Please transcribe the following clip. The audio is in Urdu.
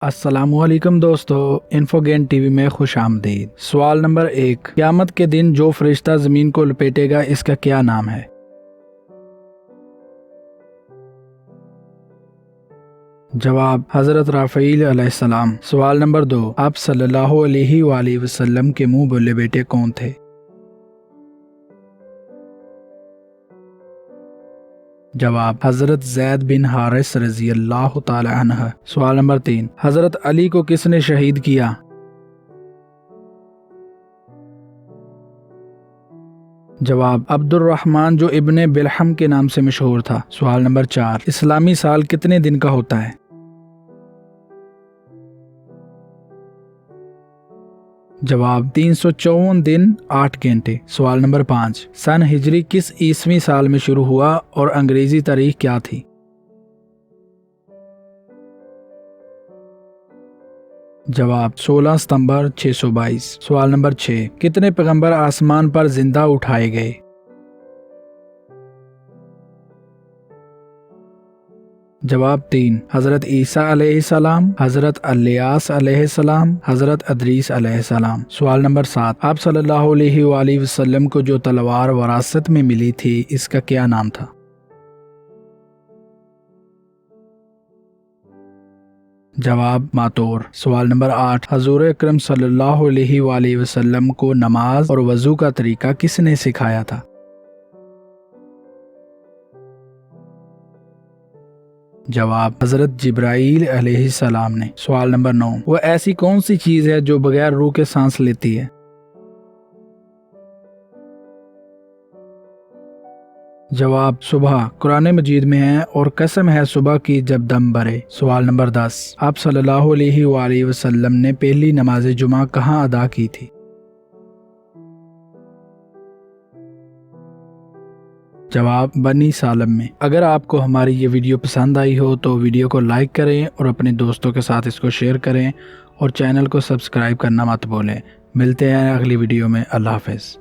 السلام علیکم دوستو، انفوگین ٹی وی میں خوش آمدید۔ سوال نمبر 1، قیامت کے دن جو فرشتہ زمین کو لپیٹے گا اس کا کیا نام ہے؟ جواب حضرت رافعیل علیہ السلام۔ سوال نمبر 2، آپ صلی اللہ علیہ وآلہ وسلم کے منہ بولے بیٹے کون تھے؟ جواب حضرت زید بن حارث رضی اللہ تعالی عنہ۔ سوال نمبر 3، حضرت علی کو کس نے شہید کیا؟ جواب عبد الرحمن جو ابن بلحم کے نام سے مشہور تھا۔ سوال نمبر 4، اسلامی سال کتنے دن کا ہوتا ہے؟ جواب 354 دن 8 گھنٹے۔ سوال نمبر 5، سن ہجری کس عیسوی سال میں شروع ہوا اور انگریزی تاریخ کیا تھی؟ جواب 16 ستمبر 622۔ سوال نمبر 6، کتنے پیغمبر آسمان پر زندہ اٹھائے گئے؟ جواب 3، حضرت عیسیٰ علیہ السلام، حضرت الیاس علیہ السلام، حضرت ادریس علیہ السلام۔ سوال نمبر 7، آپ صلی اللہ علیہ وآلہ وسلم کو جو تلوار وراثت میں ملی تھی اس کا کیا نام تھا؟ جواب ماتور۔ سوال نمبر 8، حضور اکرم صلی اللہ علیہ وآلہ وسلم کو نماز اور وضو کا طریقہ کس نے سکھایا تھا؟ جواب حضرت جبرائیل علیہ السلام نے۔ سوال نمبر 9، وہ ایسی کون سی چیز ہے جو بغیر روح کے سانس لیتی ہے؟ جواب صبح، قرآن مجید میں ہے، اور قسم ہے صبح کی جب دم بھرے۔ سوال نمبر 10، آپ صلی اللہ علیہ وآلہ وسلم نے پہلی نماز جمعہ کہاں ادا کی تھی؟ جواب بنی سالم میں۔ اگر آپ کو ہماری یہ ویڈیو پسند آئی ہو تو ویڈیو کو لائک کریں اور اپنے دوستوں کے ساتھ اس کو شیئر کریں اور چینل کو سبسکرائب کرنا مت بھولیں۔ ملتے ہیں اگلی ویڈیو میں۔ اللہ حافظ۔